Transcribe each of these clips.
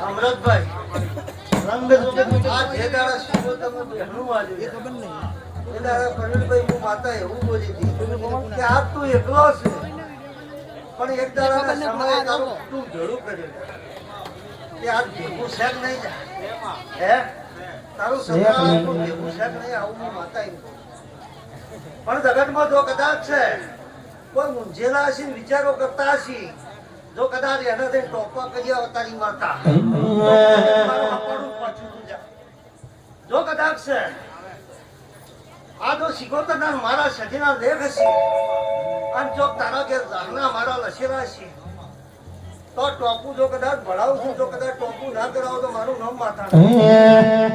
અમૃતભાઈ રંગ આ જે દાડા શિવો તમે બહેનું વાજો એ ખબર નહીં એ દાડા પ્રવીણભાઈ હું માતા એવું બોલી હતી કે આ તું એકલો છે પણ એક દાડા સમય તારું તું ભેળું કર્યું કે આ ભેગું શેક નહીં જાય હે તારું સમય તું ભેગું શેક નહીં આવું હું માતા એમ પણ જગતમાં જો કદાચ છે કોઈ મૂંઝેલા હશે વિચારો કરતા હશે જો કદાચ એના દે ટોપા કર્યા તારી માતા જો કદાચ છે આ જો શિકોતરના મારા સજીના લેખ હશે અને જો તારા ઘેર જાહના મારા લસેરા છે તો ટોપું જો કદાચ ભણાવું છું જો કદાચ ટોપું ના કરાવો તો મારું નામ માતા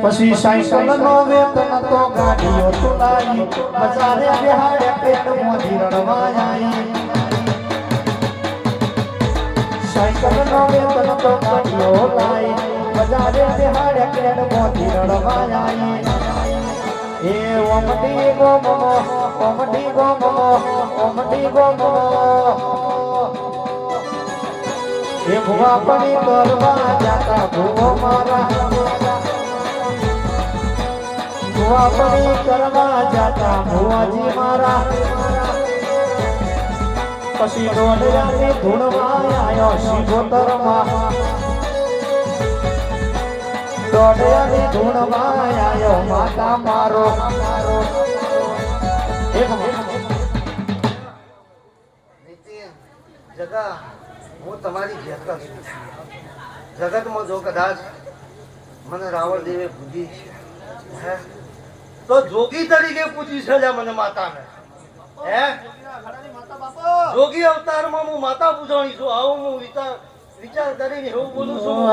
પછી સાયકલ નો વેતન તો ગાડીઓ ચલાવી બજારે બેહાડે પેટ મોધી રડવા જાય સાયકલ નો વેતન તો ગાડીઓ લાઈ બજારે બેહાડે પેટ મોધી રડવા જાય એ ઓમટી ગોમો ઓમટી ગોમો ઓમટી ગોમો એ ભુવા પડી કરવા જાતા ભુવો મારા ભુવા પડી કરવા જાતા ભુવાજી મારા પછી ડોડિયાની ધૂણમાં આવ્યો શિગોતરમાં ડોડિયાની ધૂણમાં આવ્યો માતા મારો જગા હું તમારી ઘેરતા છું જગતમાં જો કદાચ મને રાવણ દેવે પૂજી છે તો જોગી તરીકે પૂજી છે મને માતાને હે જોગી અવતારમાં હું માતા પૂજવાની છું આવું હું વિચાર કરીને એવું બોલું છું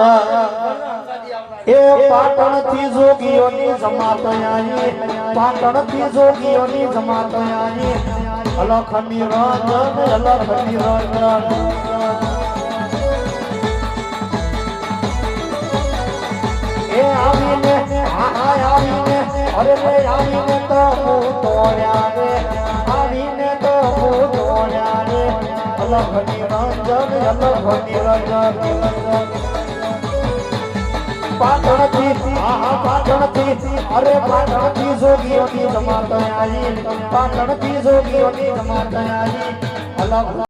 એ પાટણ થી જોગીઓની જમાત આવી પાટણ થી જોગીઓની જમાત આવી અલખ નિરંજન અલખ નિરંજન એ આવીને આવીને અરે રે આવીને તો હું તોડ્યા રે આવીને તો હું તોડ્યા રે અલખ નિરંજન પાટણથી અરે પાટણથી જોગીઓની જમાત આવી પાટણથી જોગીઓની જમાત આવી અલગ